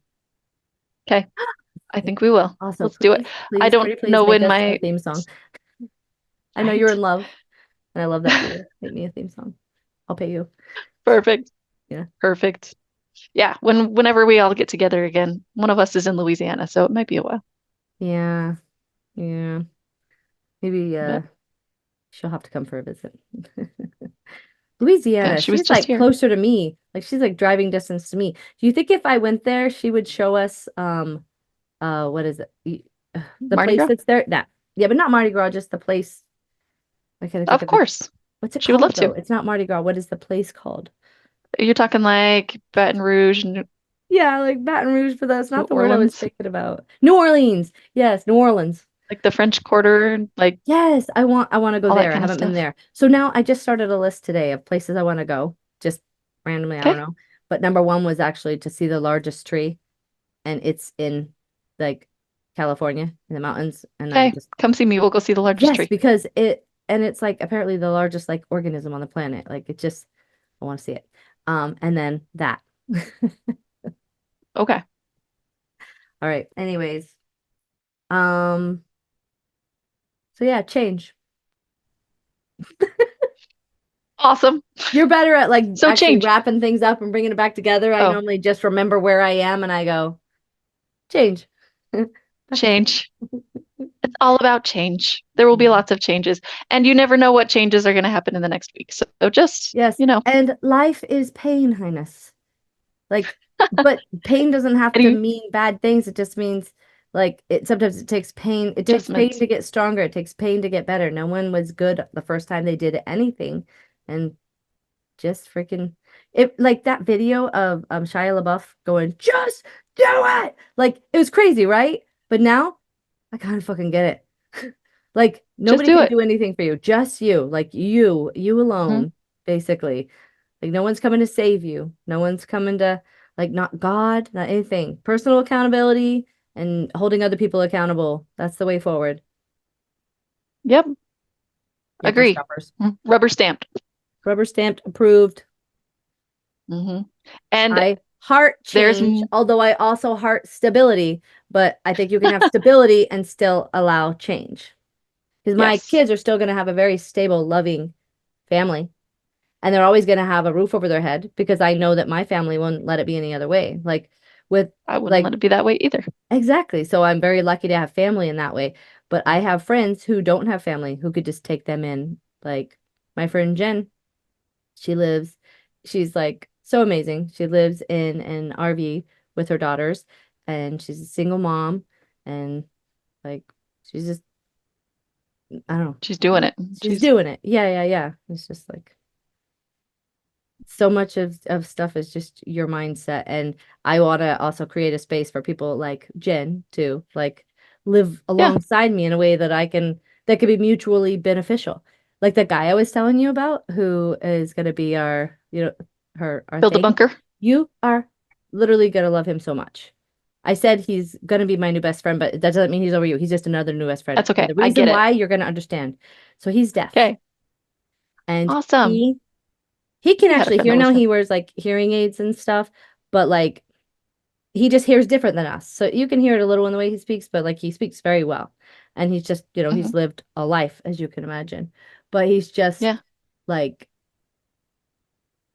Okay. I think we will. Also, Let's do it. please, I please, don't pretty please know make when us a my theme song. I know you're Right. in love, and I love that for you. Make me a theme song. I'll pay you. Perfect. Yeah. Perfect. Yeah. Whenever we all get together again, one of us is in Louisiana, so it might be a while. Yeah. Yeah. Maybe But she'll have to come for a visit. yeah, Louisiana, she was she's just like here. closer to me. Like she's like driving distance to me. Do you think if I went there, she would show us what is it? The Mardi place Gras? that's there? That. Yeah, but not Mardi Gras, just the place. I can't think Of of it. course. What's it She would called love though? to. It's not Mardi Gras. What is the place called? You're talking like Baton Rouge, Yeah, like Baton Rouge, but that's New not the word I was Orleans, thinking about. New Orleans. Yes, New Orleans. like the French Quarter, like Yes, I want to go all that there. I kind of haven't been stuff. there. So now I just started a list today of places I want to go, just randomly, I don't Okay. know. But number one was actually to see the largest tree, and it's in like California in the mountains. And I Okay. just Come see me. We'll go see the largest yes, tree. because it's like apparently the largest like organism on the planet. Like it just I want to see it. And then that. Okay. All right. Anyways, um, so yeah, change. Awesome. You're better at like So actually change. wrapping things up and bringing it back together. I Oh, normally just remember where I am and I go, change. Back and forth. change. It's all about change. There will be Yeah. lots of changes, and you never know what changes are going to happen in the next week. So just, Yes. And life is pain, Highness. Like, but pain doesn't have to any mean bad things. It just means like it sometimes it takes pain. It takes pain adjustments. to get stronger. It takes pain to get better. No one was good the first time they did anything. And just freaking it like that video of Shia LaBeouf going, just do it. Like it was crazy, right? But now I kind of fucking get it. Like Just nobody do can it. do anything for you, just you. Like you Hmm. alone, basically. Like no one's coming to save you. No one's coming to like not God, not anything. Personal accountability and holding other people accountable. That's the way forward. Yep. Yepper Agree. stoppers. Rubber stamped. Rubber stamped approved. Hmm. And I heart there's, change, although I also heart stability, but I think you can have stability and still allow change. Because my yes, kids are still going to have a very stable, loving family, and they're always going to have a roof over their head because I know that my family won't let it be any other way. Like with I wouldn't like let it be that way either. exactly. So I'm very lucky to have family in that way. But I have friends who don't have family who could just take them in. Like my friend Jen, she lives, she's like so amazing. She lives in an RV with her daughters, and she's a single mom, and like she's just, I don't know, She's doing it. she's doing it. Yeah, yeah, yeah. It's just like so much of stuff is just your mindset. And I want to also create a space for people like Jen to like live Yeah. alongside me in a way that I can that could be mutually beneficial. Like the guy I was telling you about who is going to be our, our Build a thing. bunker. You are literally going to love him so much. I said he's going to be my new best friend, but that doesn't mean he's over you. He's just another new best friend. That's And okay. the I reason get it. why you're going to understand. So he's deaf Okay. and Awesome. he can We had a actually friend hear that was now. deaf. He wears like hearing aids and stuff, but like he just hears different than us. So you can hear it a little in the way he speaks, but like he speaks very well. And he's just, Hmm. he's lived a life, as you can imagine. But he's just Yeah. like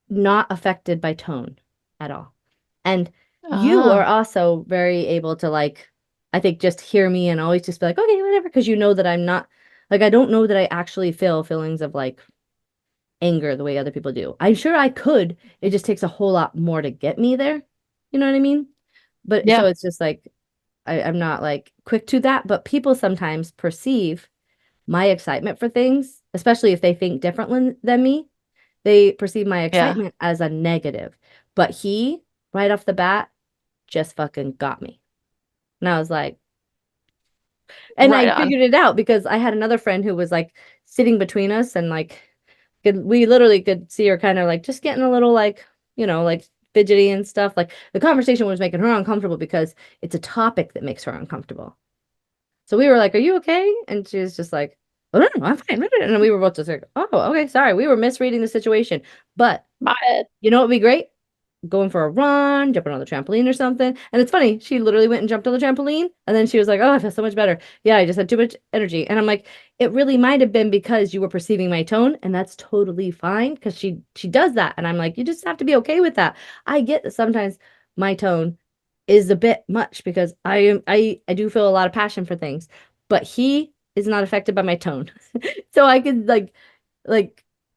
not affected by tone at all. And you are Ah, also very able to like, I think just hear me and always just be like, okay, whatever, because you know that I'm not like I don't know that I actually feel feelings of like anger the way other people do. I'm sure I could. It just takes a whole lot more to get me there. You know what I mean? But yeah. so it's just like I'm not like quick to that, but people sometimes perceive my excitement for things, especially if they think differently than me, they perceive my Yeah. excitement as a negative. But he, right off the bat, just fucking got me. And I was like, and Right I on. figured it out because I had another friend who was like sitting between us and like we literally could see her kind of like just getting a little like, like fidgety and stuff. Like the conversation was making her uncomfortable because it's a topic that makes her uncomfortable. So we were like, "Are you okay?" And she was just like, "Oh, no, no, I'm fine." And we were both just like, "Oh, okay, sorry. We were misreading the situation." But My you know what would be great? going for a run, jumping on the trampoline or something. And it's funny, she literally went and jumped on the trampoline and then she was like, "Oh, I feel so much better. Yeah, I just had too much energy." And I'm like, "It really might have been because you were perceiving my tone, and that's totally fine because she does that." And I'm like, "You just have to be okay with that." I get that sometimes my tone is a bit much because I do feel a lot of passion for things, but he is not affected by my tone. So I could like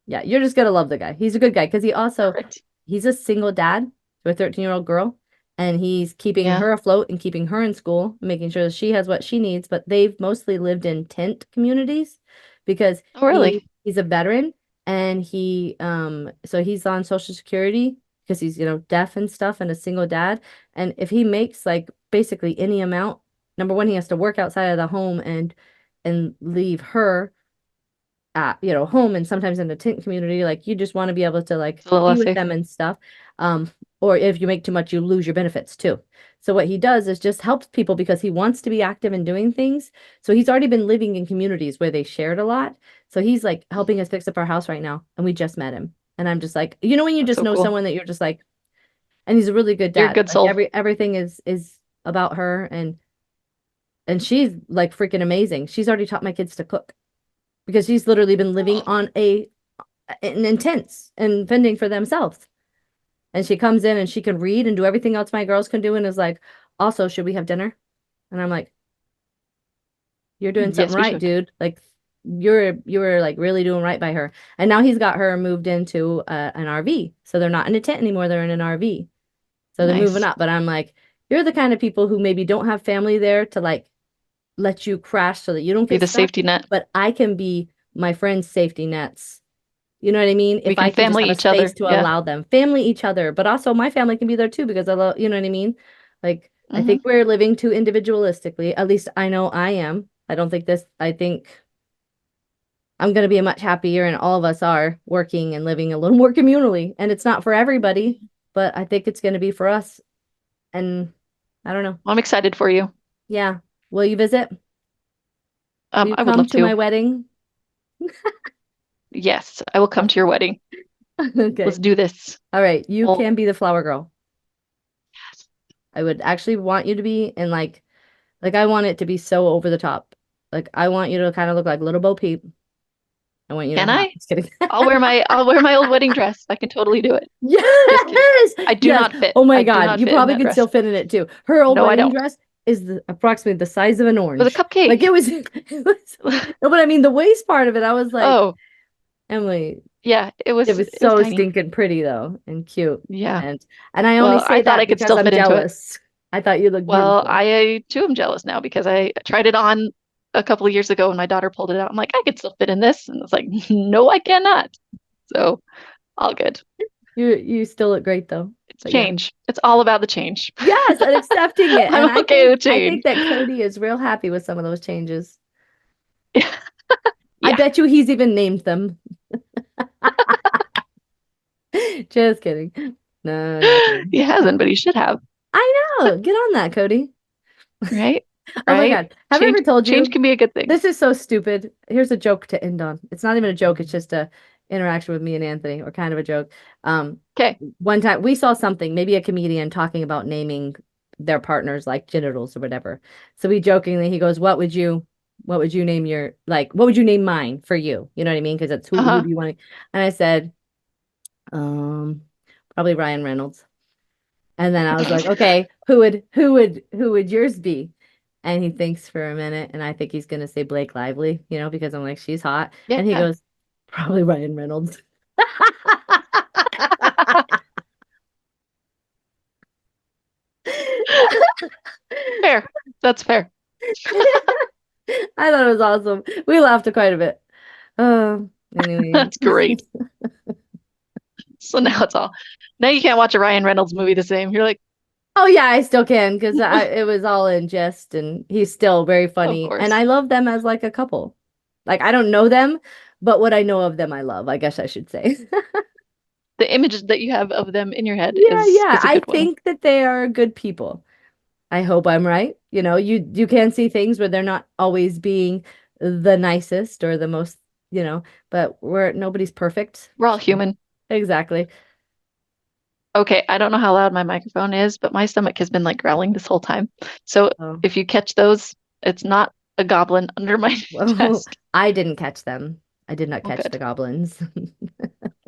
yeah, you're just gonna love the guy. He's a good guy because Perfect. he's a single dad to a 13-year-old girl, and he's keeping Yeah. her afloat and keeping her in school, making sure that she has what she needs. But they've mostly lived in tent communities because Oh, really? he's a veteran, and so he's on Social Security because he's, deaf and stuff and a single dad. And if he makes like basically any amount, number one, he has to work outside of the home and leave her at home, and sometimes in the tent community, like you just want to be able to like It's a little be less with safe. them and stuff. Or if you make too much, you lose your benefits too. So what he does is just helps people because he wants to be active in doing things. So he's already been living in communities where they shared a lot. So he's like helping us fix up our house right now, and we just met him. And I'm just like, when you That's just so know cool. someone that you're just like, and he's a really good You're a dad. good Like soul. everything is about her, and she's like freaking amazing. She's already taught my kids to cook because she's literally been living Oh, on an intense and fending for themselves. And she comes in and she can read and do everything else my girls can do and is like, "Also, should we have dinner?" And I'm like, "You're doing something yes, we right, should. dude. Like you're like really doing right by her." And now he's got her moved into an RV. So they're not in a tent anymore, they're in an RV. So they're moving Nice. up, but I'm like, "You're the kind of people who maybe don't have family there to like let you crash so that you don't Be get the stuck, safety net. but I can be my friend's safety nets." You know what I mean? We If can I can just family have a each space other. to Yeah. allow them, family each other, but also my family can be there too because I love, you know what I mean? Like, I Hmm. think we're living too individualistically. At least I know I am. I think I'm going to be much happier, and all of us are working and living a little more communally. And it's not for everybody, but I think it's going to be for us. And I don't know. Well, I'm excited for you. Yeah. Will you visit? Will you I would come love to my to. wedding? Yes, I will come to your wedding. Let's Okay. do this. All right. You Well, can be the flower girl. I would actually want you to be, and like I want it to be so over the top. Like I want you to kind of look like little Bo Peep. I want you to can have. I? Just kidding. I'll wear my old wedding dress. I can totally do it. Just kidding. Yes, I do yes. not fit. Oh my I do God, not you fit in probably that could still dress. fit in it too. Her old No, I wedding don't. dress is approximately the size of an With a orange. Like cupcake. it was, no, but I mean the waist part of it. I was like, Oh, Emily, yeah, it it was was it was so tiny. stinking pretty though and cute, Yeah. and I only Well, I say thought that I could because still I'm fit into it. jealous. I thought you looked Well, beautiful. I too am jealous now because I tried it on a couple of years ago and my daughter pulled it out. I'm like, I could still fit in this. And it's like, no, I cannot. So all good. You still look great though. It's But yeah. change. It's all about the change. Yes, and accepting it. And I'm okay with I change. think that Cody is real happy with some of those changes. I Yeah, bet you he's even named them. Just kidding. No, no, no. he hasn't, but he should have, I know. Get on that, Cody. right? Oh my Right? God. Have I Change ever told change you? can be a good thing. This is so stupid. Here's a joke to end on. It's not even a joke, it's just a interaction with me and Anthony, or kind of a joke. Um, Okay. one time we saw something, maybe a comedian talking about naming their partners like genitals or whatever. So we jokingly, he goes, what would you name your, like, what would you name mine for you? You know what I mean? Because it's who Uh-huh. do you want to, and I said, um, probably Ryan Reynolds. And then I was like, okay, who would yours be? And he thinks for a minute, and I think he's gonna say Blake Lively, because I'm like, she's hot. And he Yeah. goes, probably Ryan Reynolds. Fair. That's fair. I thought it was awesome. We laughed quite a bit. Anyway. That's great. So now it's all. Now you can't watch a Ryan Reynolds movie the same. You're like, Oh yeah, I still can because it was all in jest, and he's still very of funny. And course. I love them as like a couple. Like I don't know them, but what I know of them, I love. I guess I should say. The images that you have of them in your head Yeah, is yeah. is a I good one. think that they are good people. I hope I'm right. You can see things where they're not always being the nicest or the most, but nobody's perfect. We're all So, human. exactly. Okay, I don't know how loud my microphone is, but my stomach has been like growling this whole time. So Oh, if you catch those, it's not a goblin under my well, desk. I didn't catch them. I did not Well, catch the good, goblins.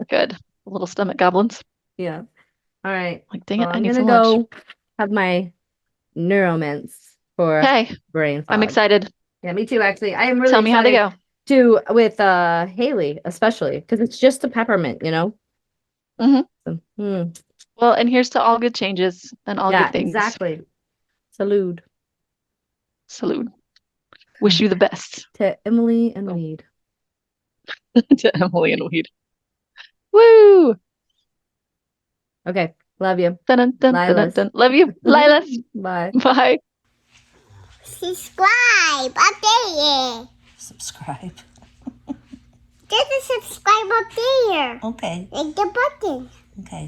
good. Little stomach goblins. Yeah. All right. Like, dang Well, it, I I'm need gonna some lunch. go have my neuromance for Okay, brain I'm fog. excited. Yeah, me too, actually. I am really Tell me how they excited go. to with Haley, especially because it's just a peppermint, you know? Hmm. So, Well, and here's to all good changes and all yeah, good things. exactly. Salute Salute. Wish you the best. to Emily and Oh, Reed. to Emily and Weed. Woo! Okay, love you. Dun, dun, dun, dun, dun, Lilas. dun. Love you, Lilas. Bye. Bye. Subscribe up there. Subscribe. There's a subscribe up there. Okay. Like the button. Okay.